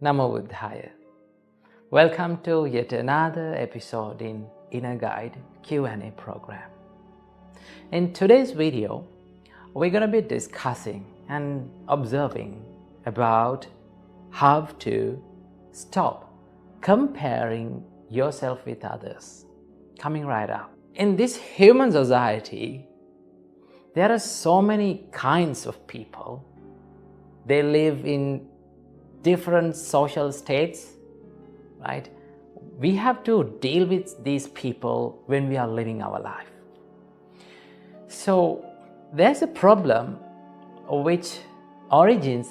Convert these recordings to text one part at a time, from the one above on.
Namo Buddhaya. Welcome to yet another episode in Inner Guide Q&A program. In today's video, we're going to be discussing and observing about how to stop comparing yourself with others. Coming right up. In this human society, there are so many kinds of people. They live in different social states, right? We have to deal with these people when we are living our life. So there's a problem which origins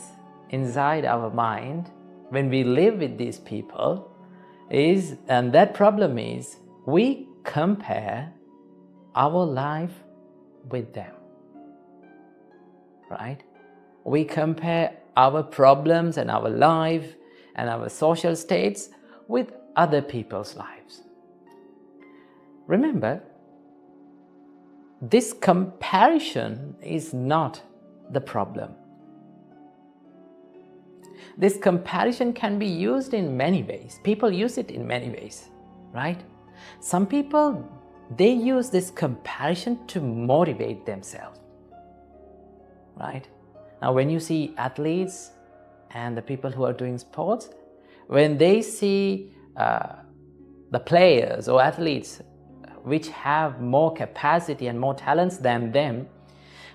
inside our mind when we live with these people and that problem is we compare our life with them, right? We compare our problems and our life and our social states with other people's lives. Remember, this comparison is not the problem. This comparison can be used in many ways. People use it in many ways, right? Some people, they use this comparison to motivate themselves, right? Now, when you see athletes and the people who are doing sports, when they see the players or athletes which have more capacity and more talents than them,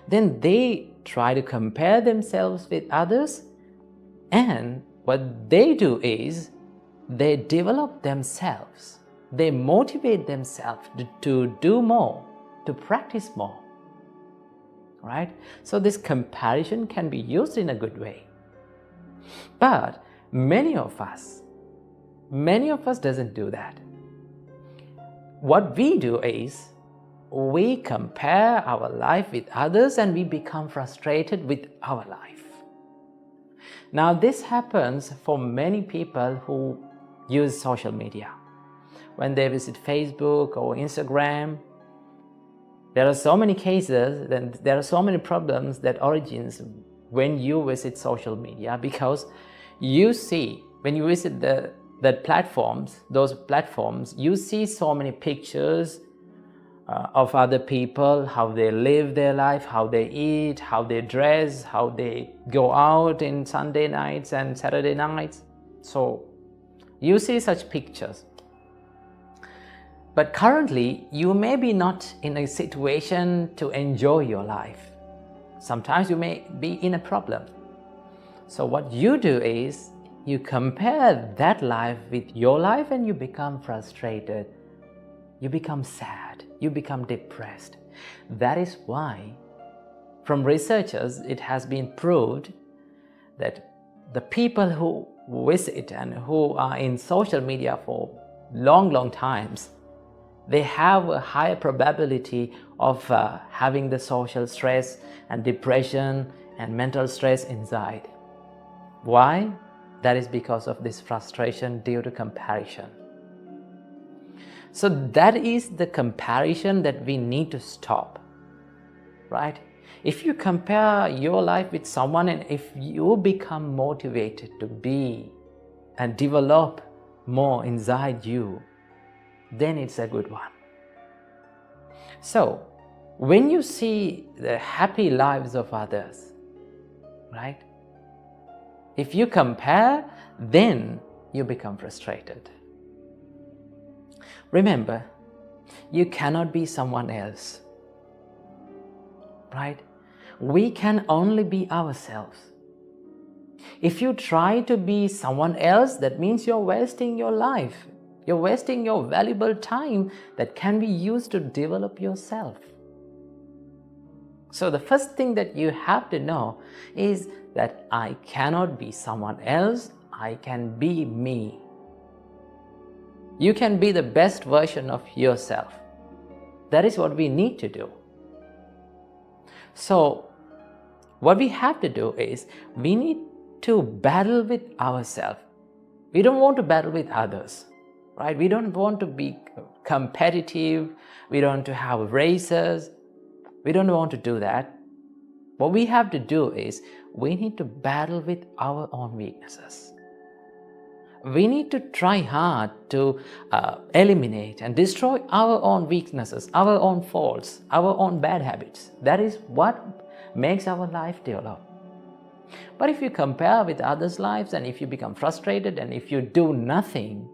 then they try to compare themselves with others, and what they do is they develop themselves. They motivate themselves to do more, to practice more. Right? So this comparison can be used in a good way. But many of us doesn't do that. What we do is we compare our life with others and we become frustrated with our life. Now this happens for many people who use social media. When they visit Facebook or Instagram, there are so many cases and there are so many problems that origins when you visit social media, because you see, when you visit those platforms, you see so many pictures of other people, how they live their life, how they eat, how they dress, how they go out in Sunday nights and Saturday nights. So you see such pictures. But currently, you may be not in a situation to enjoy your life. Sometimes you may be in a problem. So what you do is, you compare that life with your life and you become frustrated. You become sad. You become depressed. That is why, from researchers, it has been proved that the people who visit and who are in social media for long times, they have a higher probability of having the social stress and depression and mental stress inside. Why? That is because of this frustration due to comparison. So that is the comparison that we need to stop, right? If you compare your life with someone and if you become motivated to be and develop more inside you, then it's a good one. So, when you see the happy lives of others, right? If you compare, then you become frustrated. Remember, you cannot be someone else, right? We can only be ourselves. If you try to be someone else, that means you're wasting your life. You're wasting your valuable time that can be used to develop yourself. So the first thing that you have to know is that I cannot be someone else, I can be me. You can be the best version of yourself. That is what we need to do. So what we have to do is we need to battle with ourselves. We don't want to battle with others. Right? We don't want to be competitive. We don't want to have races. We don't want to do that. What we have to do is we need to battle with our own weaknesses. we need to try hard to eliminate and destroy our own weaknesses, our own faults, our own bad habits. That is what makes our life develop. But if you compare with others' lives, and if you become frustrated, and if you do nothing,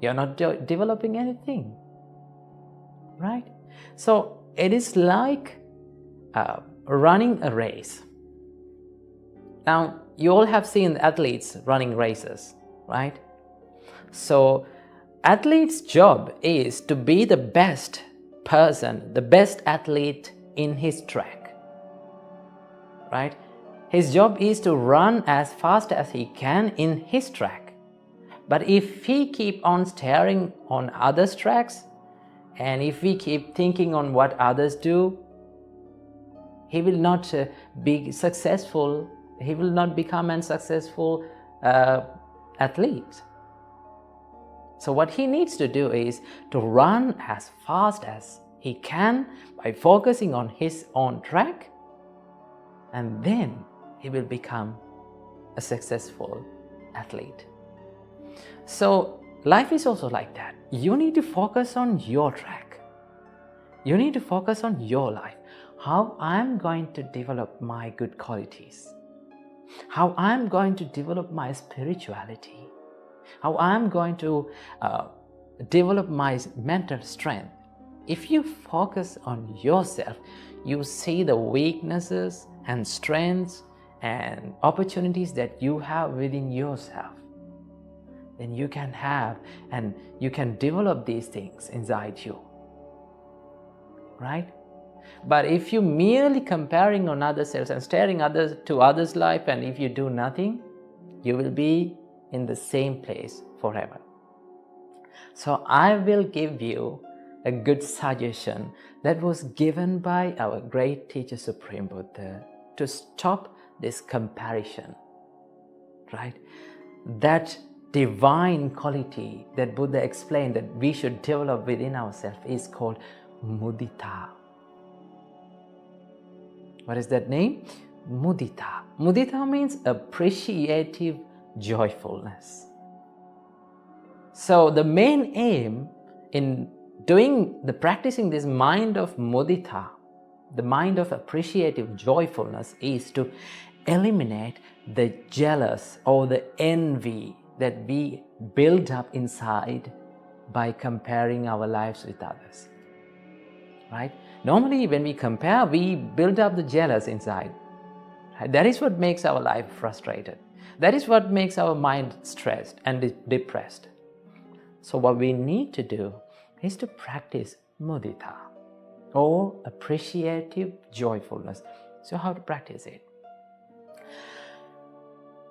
you're not developing anything, right? So it is like running a race. Now, you all have seen athletes running races, right? So athlete's job is to be the best person, the best athlete in his track, right? His job is to run as fast as he can in his track. But if he keep on staring on others' tracks, and if we keep thinking on what others do, he will not be successful. He will not become a successful athlete. So what he needs to do is to run as fast as he can by focusing on his own track, and then he will become a successful athlete. So life is also like that. You need to focus on your track. You need to focus on your life. How I'm going to develop my good qualities. How I'm going to develop my spirituality. How I'm going to develop my mental strength. If you focus on yourself, you see the weaknesses and strengths and opportunities that you have within yourself. Then you can have and you can develop these things inside you, right? But if you merely comparing on others and staring to others' life, and if you do nothing, you will be in the same place forever. So I will give you a good suggestion that was given by our great teacher Supreme Buddha to stop this comparison, right? That divine quality that Buddha explained that we should develop within ourselves is called mudita. What is that name? Mudita. Mudita means appreciative joyfulness. So the main aim in practicing this mind of mudita, the mind of appreciative joyfulness, is to eliminate the jealous or the envy that we build up inside by comparing our lives with others, right? Normally when we compare, we build up the jealous inside. Right? That is what makes our life frustrated. That is what makes our mind stressed and depressed. So what we need to do is to practice mudita or appreciative joyfulness. So how to practice it?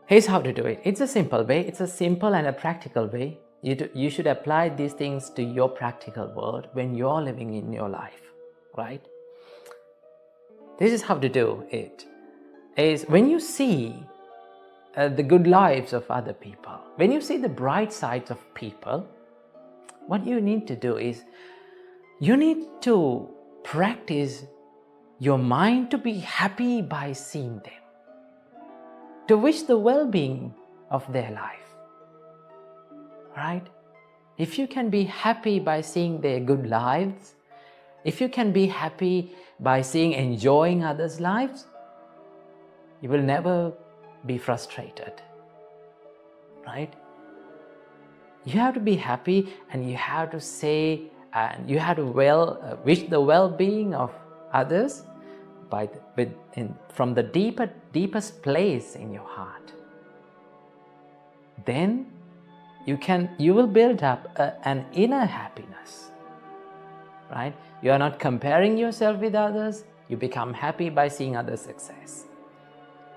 Here's how to do it. It's a simple way. It's a simple and a practical way. You should apply these things to your practical world when you're living in your life, right? This is how to do it. Is when you see the good lives of other people, when you see the bright sides of people, what you need to do is you need to practice your mind to be happy by seeing them, to wish the well-being of their life, right? If you can be happy by seeing their good lives, if you can be happy by enjoying others' lives, you will never be frustrated, right? You have to be happy, and you have to say, and you have to wish the well-being of others from the deepest place in your heart. Then you will build up an inner happiness, right? You are not comparing yourself with others. You become happy by seeing others' success.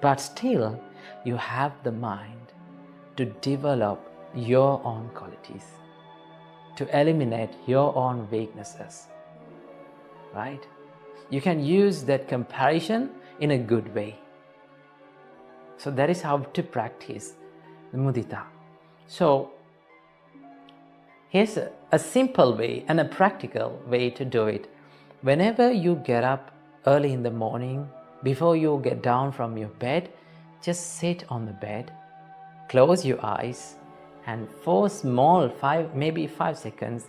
But still, you have the mind to develop your own qualities, to eliminate your own weaknesses, right? You can use that comparison in a good way. So that is how to practice the mudita. So here's a simple way and a practical way to do it. Whenever you get up early in the morning, before you get down from your bed, just sit on the bed, close your eyes, And for small, maybe 5 seconds,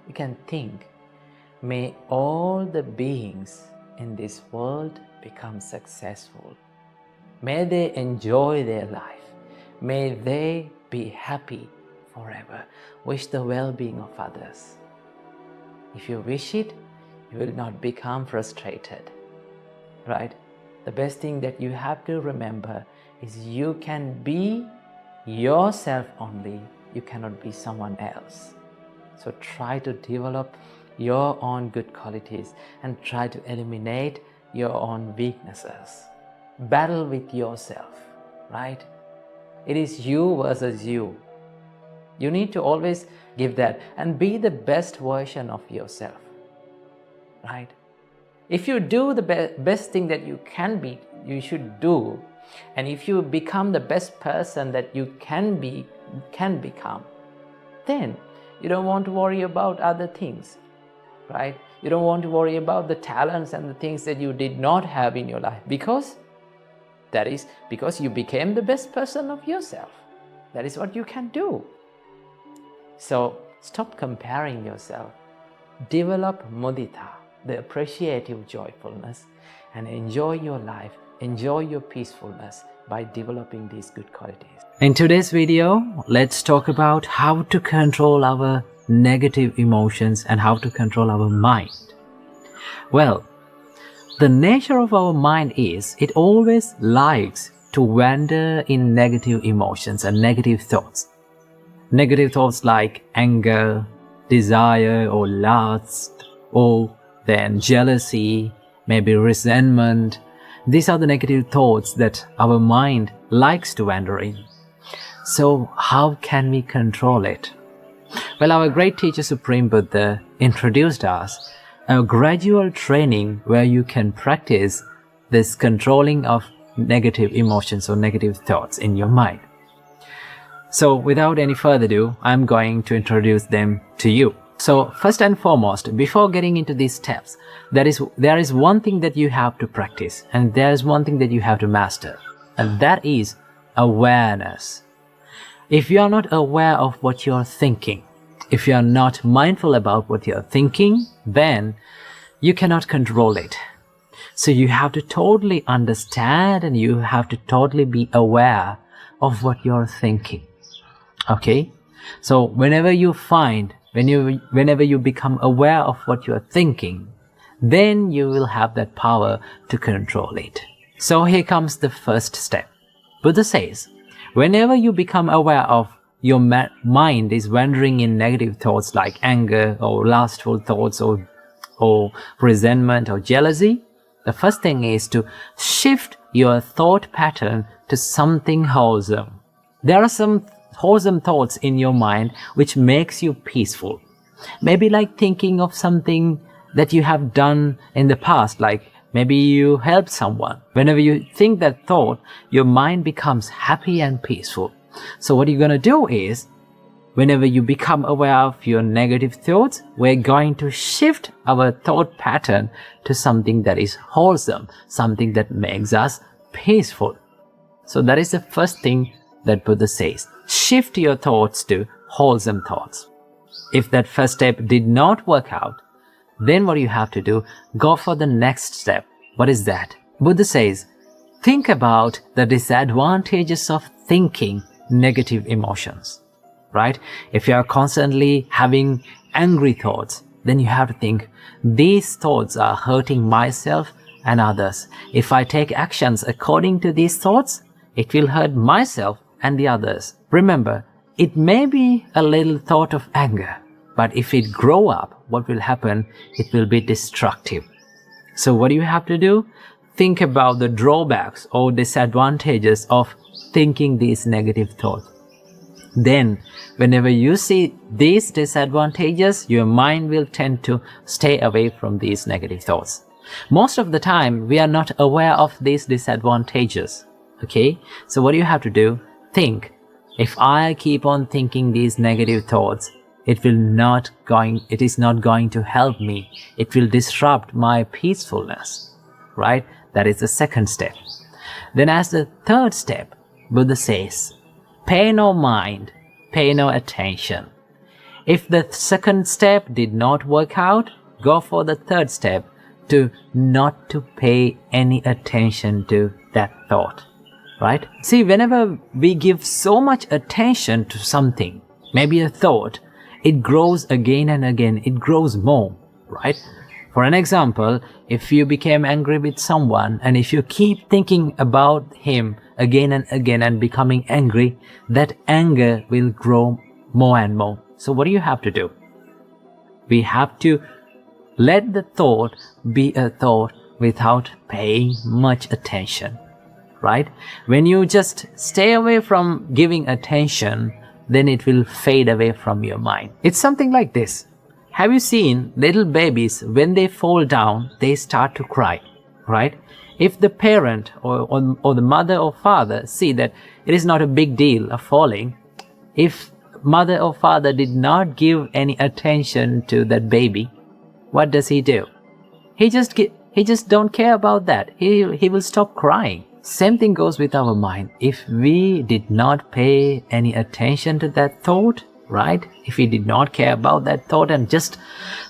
you can think, may all the beings in this world become successful. May they enjoy their life. May they be happy forever. Wish the well-being of others. If you wish it, you will not become frustrated, right? The best thing that you have to remember is you can be yourself only. You cannot be someone else. So try to develop your own good qualities and try to eliminate your own weaknesses. Battle with yourself, right? It is you versus you. You need to always give that and be the best version of yourself, right? If you do the best thing that you can be, you should do, and if you become the best person that you can become, then you don't want to worry about other things, right? You don't want to worry about the talents and the things that you did not have in your life, because that is because you became the best person of yourself. That is what you can do. So stop comparing yourself. Develop mudita, the appreciative joyfulness, and enjoy your life, enjoy your peacefulness by developing these good qualities. In today's video, let's talk about how to control our negative emotions and how to control our mind. Well, the nature of our mind is it always likes to wander in negative emotions and negative thoughts. Negative thoughts like anger, desire or lust, or then jealousy, maybe resentment. These are the negative thoughts that our mind likes to wander in. So how can we control it? Well, our great teacher Supreme Buddha introduced us a gradual training where you can practice this controlling of negative emotions or negative thoughts in your mind. So without any further ado, I'm going to introduce them to you. So first and foremost, before getting into these steps, there is one thing that you have to practice, and there is one thing that you have to master, and that is awareness. If you are not aware of what you are thinking, if you are not mindful about what you are thinking, then you cannot control it. So you have to totally understand and you have to totally be aware of what you are thinking. Okay? So whenever you become aware of what you are thinking, then you will have that power to control it. So here comes the first step. Buddha says, whenever you become aware of your mind is wandering in negative thoughts like anger or lustful thoughts or resentment or jealousy, the first thing is to shift your thought pattern to something wholesome. There are some wholesome thoughts in your mind which makes you peaceful. Maybe like thinking of something that you have done in the past, like maybe you helped someone. Whenever you think that thought, your mind becomes happy and peaceful. So what you're going to do is, whenever you become aware of your negative thoughts, we're going to shift our thought pattern to something that is wholesome, something that makes us peaceful. So that is the first thing that Buddha says. Shift your thoughts to wholesome thoughts. If that first step did not work out, then what you have to do, go for the next step. What is that? Buddha says, think about the disadvantages of thinking negative emotions, right? If you are constantly having angry thoughts, then you have to think, these thoughts are hurting myself and others. If I take actions according to these thoughts, it will hurt myself and the others. Remember, it may be a little thought of anger, but if it grow up, what will happen? It will be destructive. So what do you have to do? Think about the drawbacks or disadvantages of thinking these negative thoughts. Then, whenever you see these disadvantages, your mind will tend to stay away from these negative thoughts. Most of the time, we are not aware of these disadvantages. Okay? So what do you have to do? Think, if I keep on thinking these negative thoughts, it is not going to help me. It will disrupt my peacefulness. Right? That is the second step. Then as the third step, Buddha says, pay no mind pay no attention. If the second step did not work out, go for the third step, to not to pay any attention to that thought, right? See, whenever we give so much attention to something, maybe a thought, it grows again and again, it grows more, right? For an example, if you became angry with someone and if you keep thinking about him again and again and becoming angry, that anger will grow more and more. So what do you have to do? We have to let the thought be a thought without paying much attention, right? When you just stay away from giving attention, then it will fade away from your mind. It's something like this. Have you seen little babies, when they fall down, they start to cry, right? If the parent or the mother or father see that it is not a big deal of falling, if mother or father did not give any attention to that baby, what does he do? He just don't care about that. He will stop crying. Same thing goes with our mind. If we did not pay any attention to that thought, right? If we did not care about that thought and just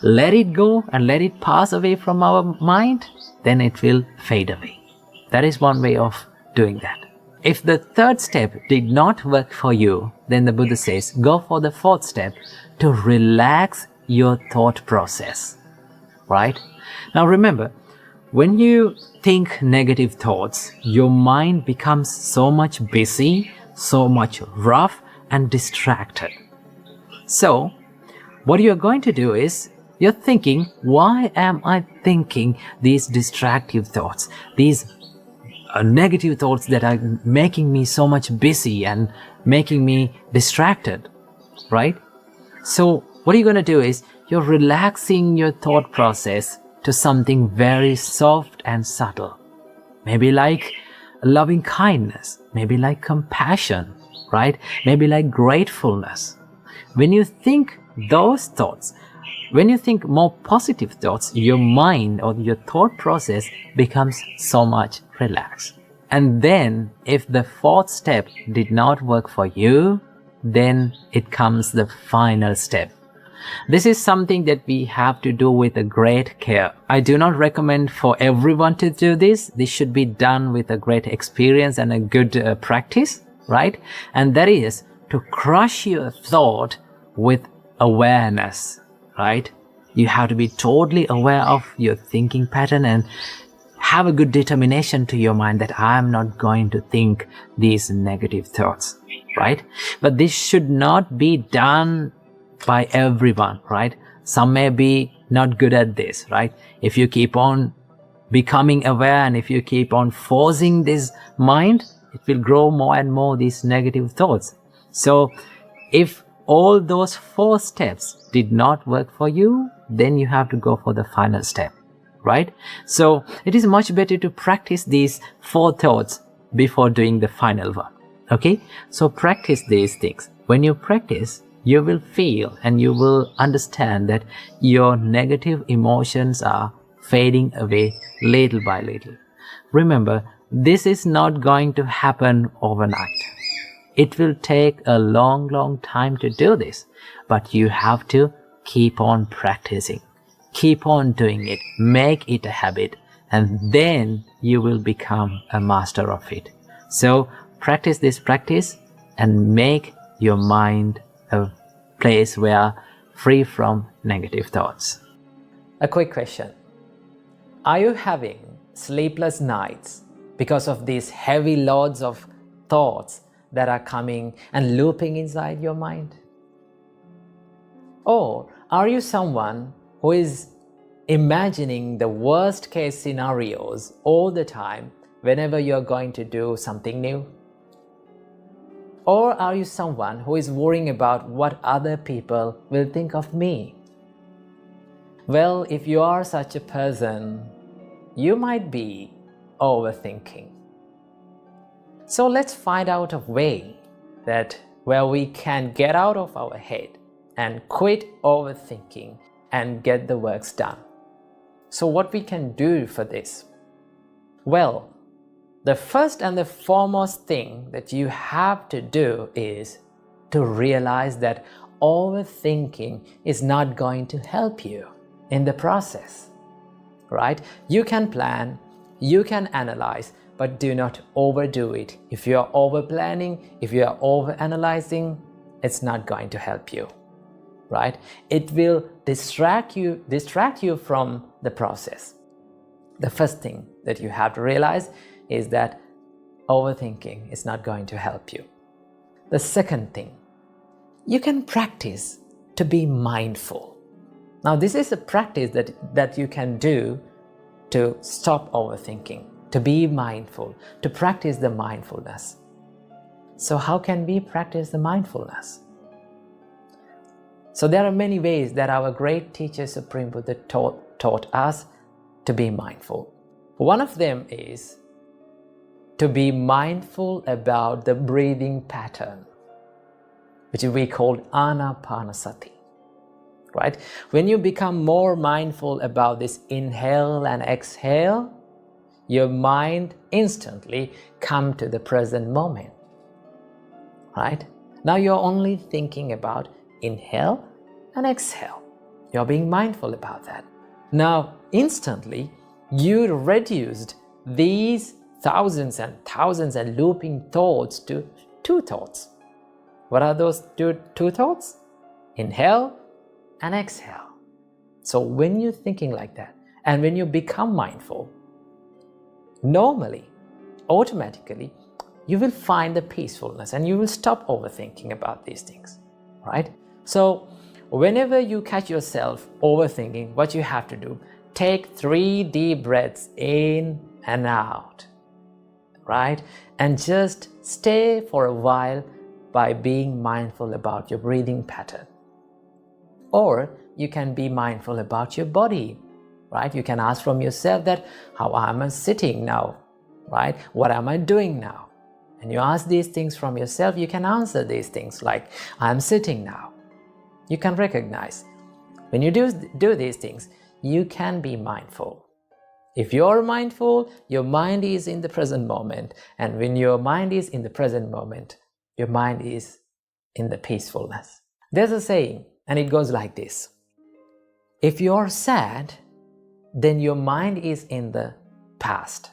let it go and let it pass away from our mind, then it will fade away. That is one way of doing that. If the third step did not work for you, then the Buddha says, go for the fourth step, to relax your thought process, right? Now remember, when you think negative thoughts, your mind becomes so much busy, so much rough and distracted. So, what you're going to do is, you're thinking, why am I thinking these distractive thoughts, these negative thoughts that are making me so much busy and making me distracted, right? So, what you're going to do is, you're relaxing your thought process to something very soft and subtle. Maybe like loving kindness, maybe like compassion, right? Maybe like gratefulness. When you think those thoughts, when you think more positive thoughts, your mind or your thought process becomes so much relaxed. And then if the fourth step did not work for you, then it comes the final step. This is something that we have to do with a great care. I do not recommend for everyone to do this. This should be done with a great experience and a good practice, right? And that is to crush your thought with awareness, right? You have to be totally aware of your thinking pattern and have a good determination to your mind that I am not going to think these negative thoughts, right? But this should not be done by everyone, right? Some may be not good at this, right? If you keep on becoming aware and if you keep on forcing this mind, it will grow more and more these negative thoughts. So if all those 4 steps did not work for you, then you have to go for the final step, right? So it is much better to practice these 4 thoughts before doing the final one, okay? So practice these things. When you practice, you will feel and you will understand that your negative emotions are fading away little by little. Remember, this is not going to happen overnight. It will take a long time to do this, but you have to keep on practicing. Keep on doing it. Make it a habit, and then you will become a master of it. So practice this practice and make your mind a place where free from negative thoughts. A quick question. Are you having sleepless nights because of these heavy loads of thoughts that are coming and looping inside your mind? Or are you someone who is imagining the worst case scenarios all the time whenever you're going to do something new? Or are you someone who is worrying about what other people will think of me? Well, if you are such a person, you might be overthinking. So let's find out a way that where we can get out of our head and quit overthinking and get the works done. So what we can do for this? Well, the first and the foremost thing that you have to do is to realize that overthinking is not going to help you in the process, right? You can plan, you can analyze, but do not overdo it. If you are over planning, if you are over analyzing, it's not going to help you, right? It will distract you from the process. The first thing that you have to realize is that overthinking is not going to help you. The second thing, you can practice to be mindful. Now, this is a practice that you can do to stop overthinking, to be mindful, to practice the mindfulness. So how can we practice the mindfulness? So there are many ways that our great teacher Supreme Buddha taught us to be mindful. One of them is to be mindful about the breathing pattern, which we call anapanasati, right? When you become more mindful about this inhale and exhale, your mind instantly comes to the present moment, right? Now you're only thinking about inhale and exhale. You're being mindful about that. Now, instantly, you reduced these thousands and thousands and looping thoughts to two thoughts. What are those two thoughts? Inhale and exhale. So when you're thinking like that, and when you become mindful, normally, automatically, you will find the peacefulness and you will stop overthinking about these things, right? So whenever you catch yourself overthinking, what you have to do, take 3 deep breaths in and out, right? And just stay for a while by being mindful about your breathing pattern. Or you can be mindful about your body, right? You can ask from yourself that, how am I sitting now, right? What am I doing now? And you ask these things from yourself, you can answer these things like, I'm sitting now. You can recognize. When you do these things, you can be mindful. If you're mindful, your mind is in the present moment. And when your mind is in the present moment, your mind is in the peacefulness. There's a saying, and it goes like this. If you're sad, then your mind is in the past.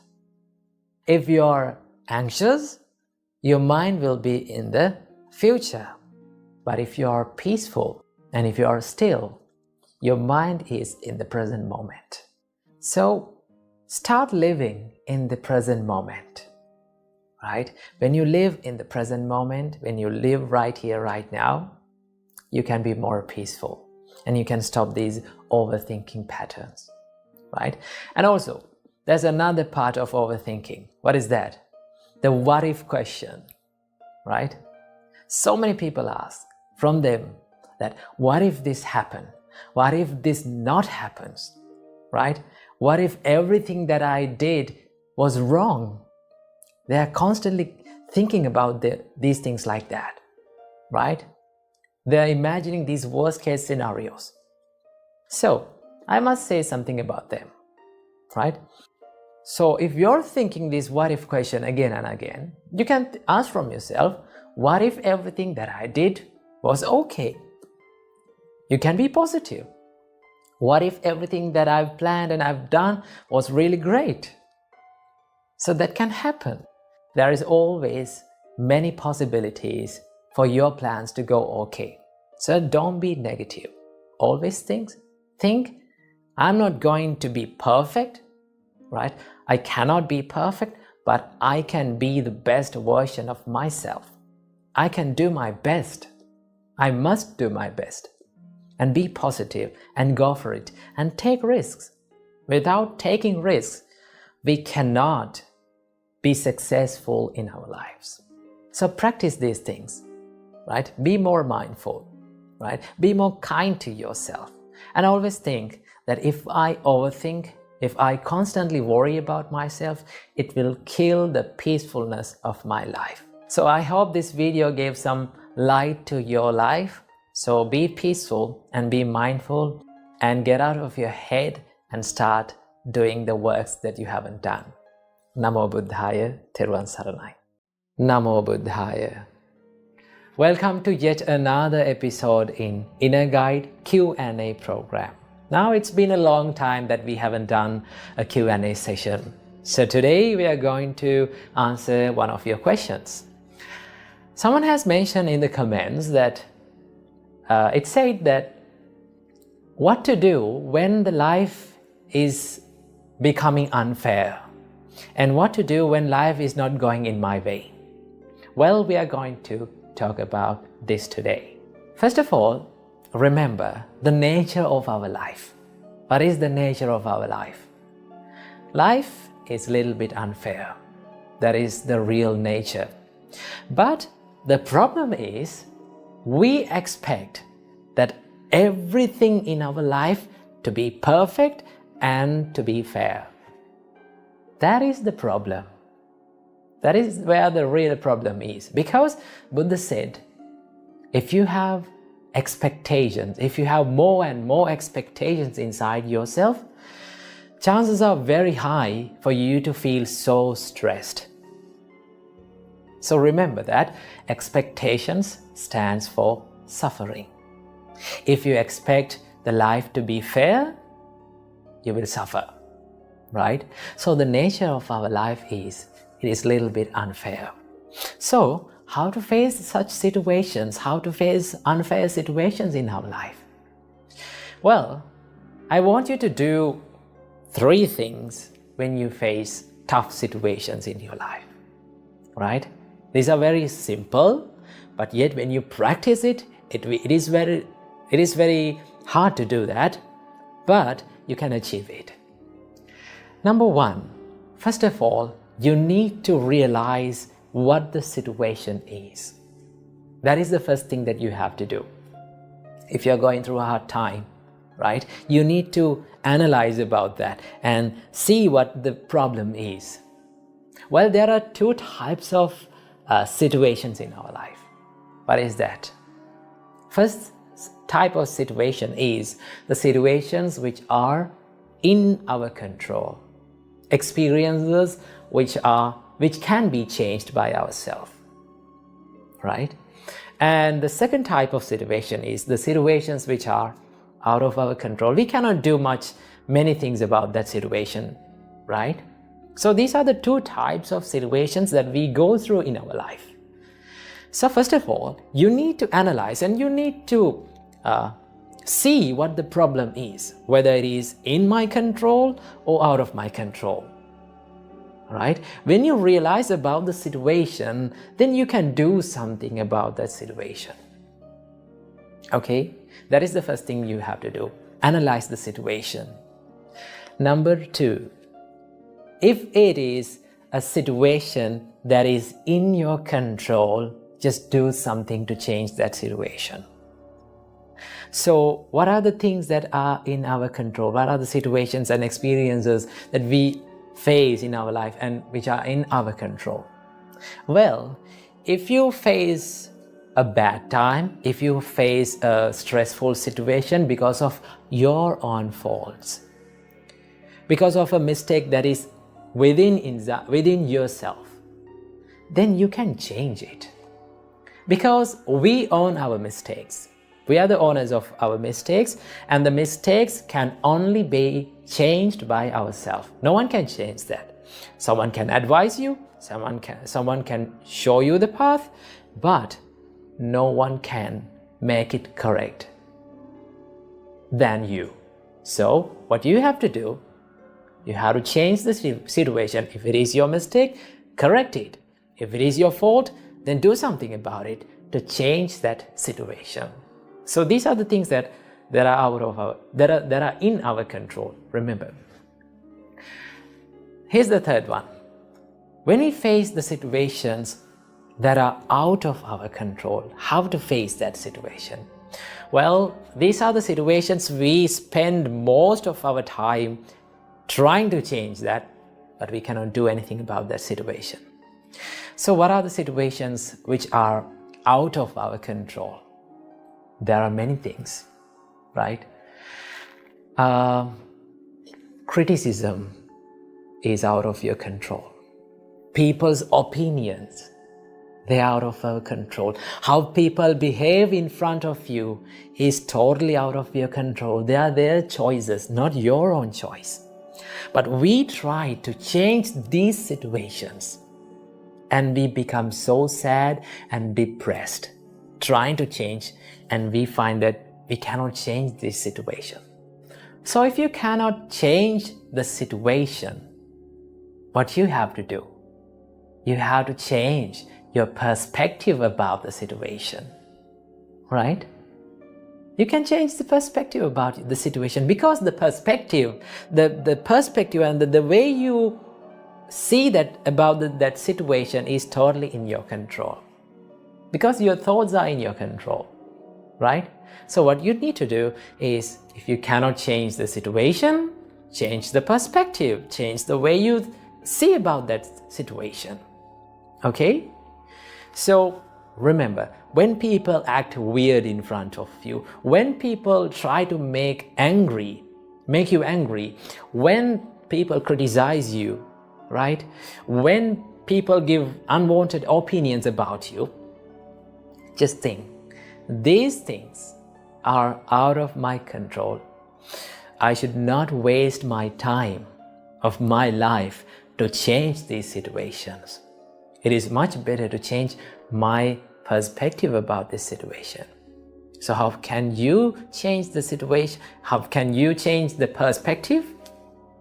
If you're anxious, your mind will be in the future. But if you are peaceful and if you are still, your mind is in the present moment. So start living in the present moment, right? When you live in the present moment, when you live right here, right now, you can be more peaceful and you can stop these overthinking patterns, right? And also, there's another part of overthinking. What is that? The what if question, right? So many people ask from them that, what if this happened? What if this not happens, right? What if everything that I did was wrong? They are constantly thinking about these things like that, right? They are imagining these worst case scenarios. So I must say something about them, right? So if you're thinking this what if question again and again, you can ask from yourself, what if everything that I did was okay? You can be positive. What if everything that I've planned and I've done was really great? So that can happen. There is always many possibilities for your plans to go okay. So don't be negative. Always think, I'm not going to be perfect, right? I cannot be perfect, but I can be the best version of myself. I can do my best. I must do my best. And be positive and go for it and take risks. Without taking risks, we cannot be successful in our lives. So practice these things, right? Be more mindful, right? Be more kind to yourself. And always think that if I overthink, if I constantly worry about myself, it will kill the peacefulness of my life. So I hope this video gave some light to your life. So be peaceful and be mindful and get out of your head and start doing the works that you haven't done. Namo Buddhaya, Theruvan Saranai. Namo Buddhaya. Welcome to yet another episode in Inner Guide Q&A program. Now it's been a long time that we haven't done a Q&A session. So today we are going to answer one of your questions. Someone has mentioned in the comments that it said that what to do when the life is becoming unfair and what to do when life is not going in my way. Well, we are going to talk about this today. First of all, remember the nature of our life. What is the nature of our life? Life is a little bit unfair. That is the real nature. But the problem is we expect that everything in our life to be perfect and to be fair. That is the problem. That is where the real problem is. Because Buddha said, if you have expectations, if you have more and more expectations inside yourself, chances are very high for you to feel so stressed. So remember that expectations stands for suffering. If you expect the life to be fair, you will suffer, right? So the nature of our life is, it is a little bit unfair. So how to face such situations, how to face unfair situations in our life? Well, I want you to do 3 things when you face tough situations in your life, right? These are very simple, but yet when you practice it, it is very hard to do that, but you can achieve it. Number 1, first of all, you need to realize what the situation is. That is the first thing that you have to do. If you're going through a hard time, right, you need to analyze about that and see what the problem is. Well, there are 2 types of situations in our life. What is that? First type of situation is the situations which are in our control, experiences which can be changed by ourselves, right? And the second type of situation is the situations which are out of our control. We cannot do many things about that situation, right? So these are the 2 types of situations that we go through in our life. So first of all, you need to analyze and you need to see what the problem is, whether it is in my control or out of my control. Right? When you realize about the situation, then you can do something about that situation. Okay? That is the first thing you have to do. Analyze the situation. Number 2, if it is a situation that is in your control, just do something to change that situation. So what are the things that are in our control? What are the situations and experiences that we face in our life and which are in our control? Well, if you face a bad time, if you face a stressful situation because of your own faults, because of a mistake that is within yourself, then you can change it. Because we own our mistakes. We are the owners of our mistakes, and the mistakes can only be changed by ourselves. No one can change that. Someone can advise you, someone can show you the path, but no one can make it correct than you. So what you have to do, you have to change the situation. If it is your mistake, correct it. If it is your fault, then do something about it to change that situation. So these are the things that are in our control. Remember. Here's the third one. When we face the situations that are out of our control, how to face that situation? Well, these are the situations we spend most of our time trying to change that, but we cannot do anything about that situation. So what are the situations which are out of our control? There are many things, right? Criticism is out of your control. People's opinions, They're out of our control. How people behave in front of you is totally out of your control. They are their choices, not your own choice. But we try to change these situations and we become so sad and depressed trying to change, and we find that we cannot change this situation. So if you cannot change the situation, what you have to do, you have to change your perspective about the situation, right? You can change the perspective about the situation, because the perspective, the perspective and the way you see that about that situation is totally in your control, because your thoughts are in your control, right? So what you need to do is, if you cannot change the situation, change the perspective, change the way you see about that situation. Okay? So remember, when people act weird in front of you, when people try to make you angry, when people criticize you, right? When people give unwanted opinions about you, just think, these things are out of my control. I should not waste my time of my life to change these situations. It is much better to change my perspective about this situation. So how can you change the situation? How can you change the perspective?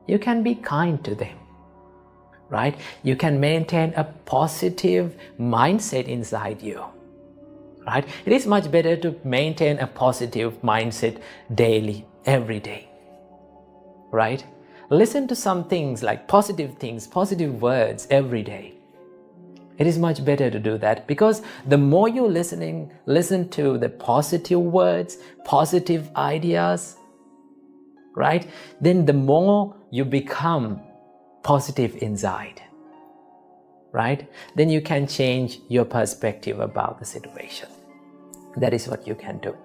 You can be kind to them, right? You can maintain a positive mindset inside you, right? It is much better to maintain a positive mindset daily, every day, right? Listen to some things like positive things, positive words every day. It is much better to do that, because the more you listen to the positive words, positive ideas, right? Then the more you become positive inside, right? Then you can change your perspective about the situation. That is what you can do.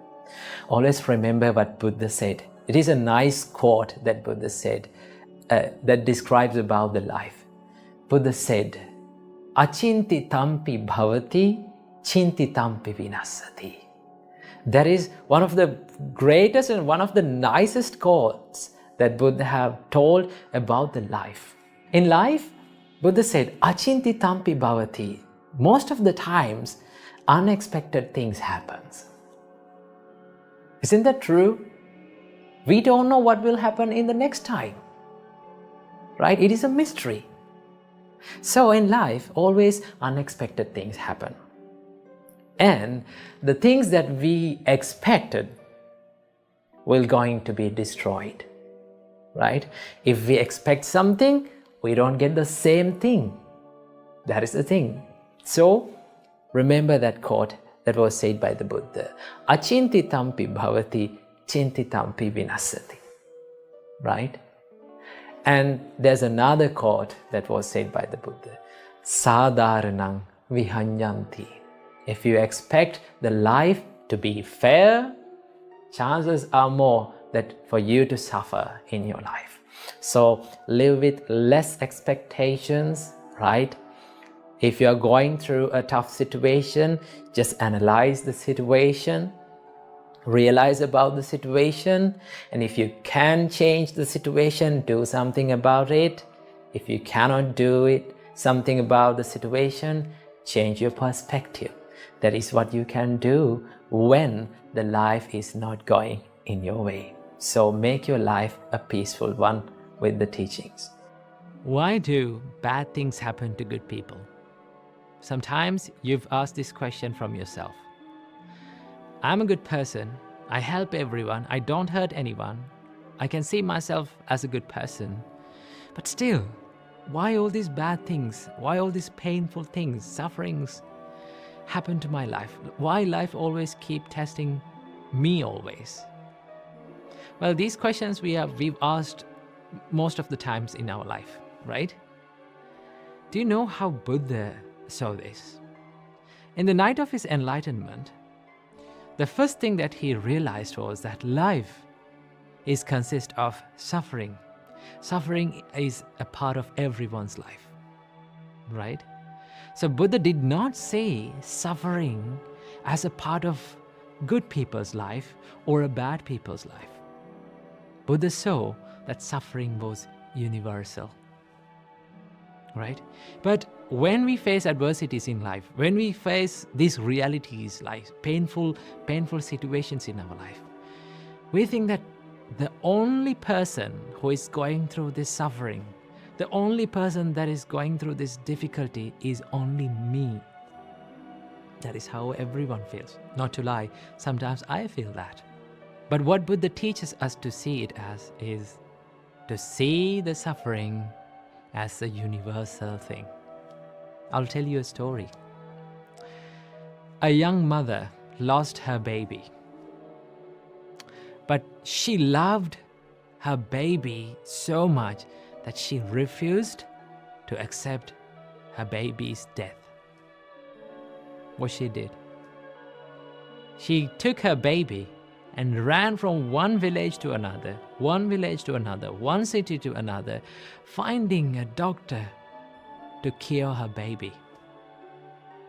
Always remember what Buddha said. It is a nice quote that Buddha said that describes about the life. Buddha said, "Achinti tampi bhavati, chinti tampi vinasati." That is one of the greatest and one of the nicest quotes that Buddha have told about the life. In life, Buddha said, "Achinti tampi bhavati." Most of the times, unexpected things happens. Isn't that true? We don't know what will happen in the next time, right? It is a mystery. So in life, always unexpected things happen. And the things that we expected will going to be destroyed, right? If we expect something, we don't get the same thing. That is the thing. So remember that quote that was said by the Buddha. Achinti tampi bhavati, chinti tampi vinasati. Right? And there's another quote that was said by the Buddha. Sadharanang vihanyanti. If you expect the life to be fair, chances are more that for you to suffer in your life. So live with less expectations, right? If you're going through a tough situation, just analyze the situation, realize about the situation, and if you can change the situation, do something about it. If you cannot do it, something about the situation, change your perspective. That is what you can do when the life is not going in your way. So make your life a peaceful one with the teachings. Why do bad things happen to good people? Sometimes you've asked this question from yourself. I'm a good person. I help everyone. I don't hurt anyone. I can see myself as a good person. But still, why all these bad things? Why all these painful things, sufferings happen to my life? Why life always keep testing me always? Well, these questions we've asked most of the times in our life, right? Do you know how Buddha saw this? In the night of his enlightenment, the first thing that he realized was that life consists of suffering. Suffering is a part of everyone's life, right? So Buddha did not say suffering as a part of good people's life or a bad people's life. Buddha saw that suffering was universal, right? But when we face adversities in life, when we face these realities like painful situations in our life, we think that the only person who is going through this suffering, the only person that is going through this difficulty is only me. That is how everyone feels. Not to lie, sometimes I feel that. But what Buddha teaches us to see it as is to see the suffering as a universal thing. I'll tell you a story. A young mother lost her baby, but she loved her baby so much that she refused to accept her baby's death. What she did? She took her baby and ran from one village to another, one city to another, finding a doctor to cure her baby.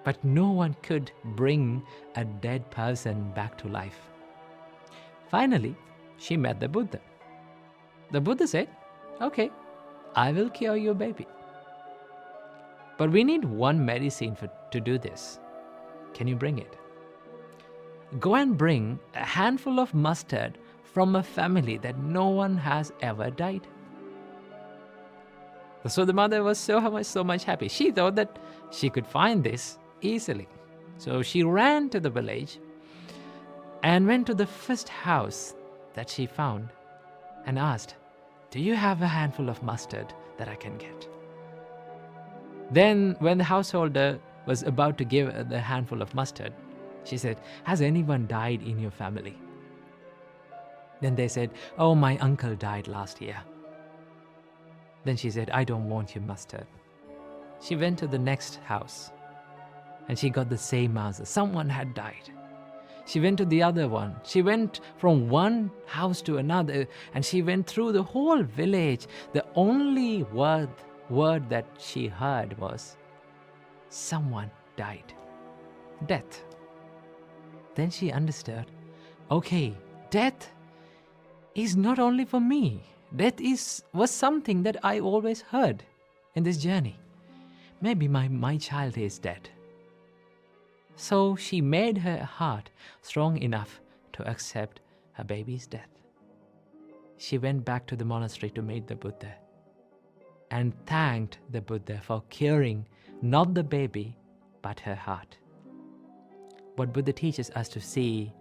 But no one could bring a dead person back to life. Finally, she met the Buddha. The Buddha said, "Okay, I will cure your baby. But we need one medicine to do this. Can you bring it? Go and bring a handful of mustard from a family that no one has ever died." So the mother was so much happy. She thought that she could find this easily. So she ran to the village and went to the first house that she found and asked, "Do you have a handful of mustard that I can get?" Then when the householder was about to give the handful of mustard, she said, "Has anyone died in your family?" Then they said, "Oh, my uncle died last year." Then she said, "I don't want your mustard." She went to the next house and she got the same answer. Someone had died. She went to the other one. She went from one house to another and she went through the whole village. The only word that she heard was, "Someone died." Death. Then she understood, okay, death is not only for me. Death was something that I always heard in this journey. Maybe my child is dead. So she made her heart strong enough to accept her baby's death. She went back to the monastery to meet the Buddha and thanked the Buddha for curing not the baby, but her heart. What Buddha teaches us to see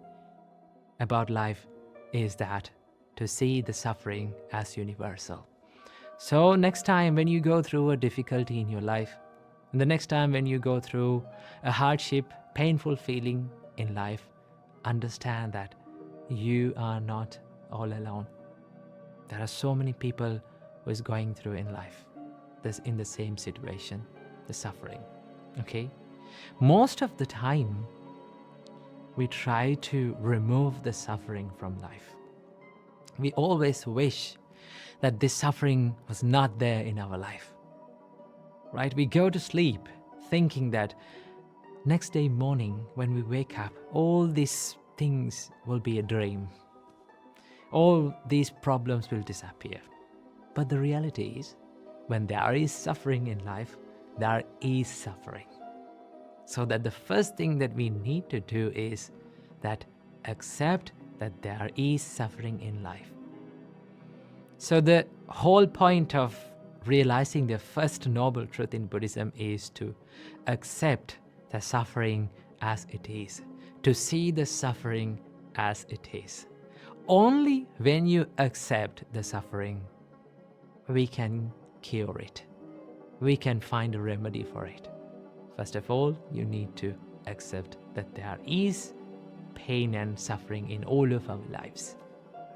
about life is that to see the suffering as universal. So next time when you go through a difficulty in your life, and the next time when you go through a hardship, painful feeling in life, understand that you are not all alone. There are so many people who is going through in life that's in the same situation, the suffering. Okay? Most of the time, we try to remove the suffering from life. We always wish that this suffering was not there in our life. Right? We go to sleep thinking that next day morning when we wake up, all these things will be a dream. All these problems will disappear. But the reality is, when there is suffering in life, there is suffering. So that the first thing that we need to do is that accept that there is suffering in life. So the whole point of realizing the first noble truth in Buddhism is to accept the suffering as it is, to see the suffering as it is. Only when you accept the suffering, we can cure it. We can find a remedy for it. First of all, you need to accept that there is pain and suffering in all of our lives,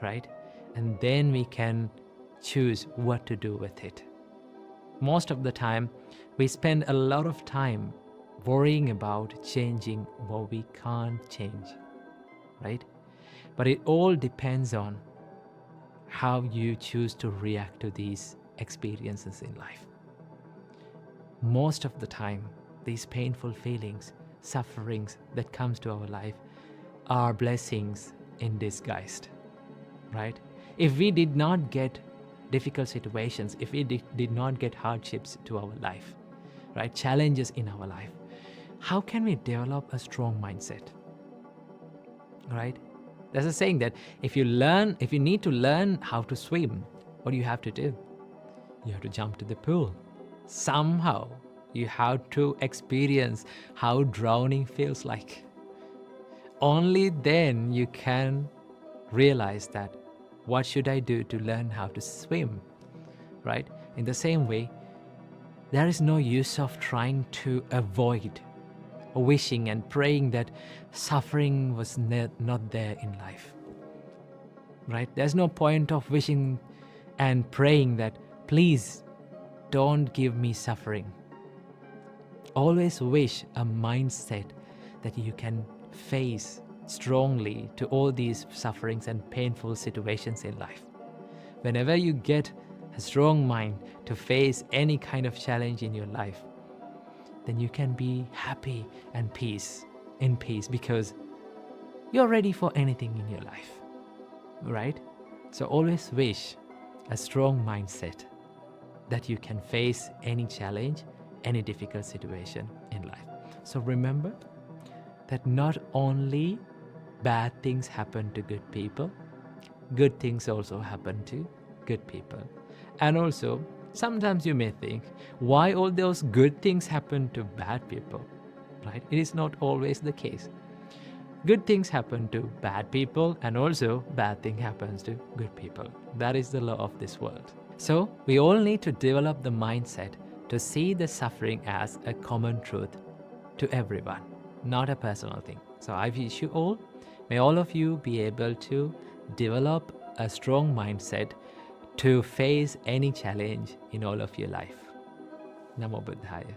right? And then we can choose what to do with it. Most of the time, we spend a lot of time worrying about changing what we can't change, right? But it all depends on how you choose to react to these experiences in life. Most of the time, these painful feelings, sufferings that comes to our life are blessings in disguise, right? If we did not get difficult situations, if we did not get hardships to our life, right, challenges in our life, how can we develop a strong mindset, right? There's a saying that if you need to learn how to swim, what do you have to do? You have to jump to the pool. Somehow you have to experience how drowning feels like. Only then you can realize that what should I do to learn how to swim, right? In the same way, there is no use of trying to avoid or wishing and praying that suffering was not there in life, right? There's no point of wishing and praying that please don't give me suffering. Always wish a mindset that you can face strongly to all these sufferings and painful situations in life. Whenever you get a strong mind to face any kind of challenge in your life, then you can be happy and in peace because you're ready for anything in your life, right? So always wish a strong mindset that you can face any challenge, any difficult situation in life. So remember that not only bad things happen to good people, good things also happen to good people. And also, sometimes you may think, why all those good things happen to bad people, right? It is not always the case. Good things happen to bad people, and also bad thing happens to good people. That is the law of this world. So we all need to develop the mindset to see the suffering as a common truth to everyone, not a personal thing. So I wish you all, may all of you be able to develop a strong mindset to face any challenge in all of your life. Namo Buddhaya.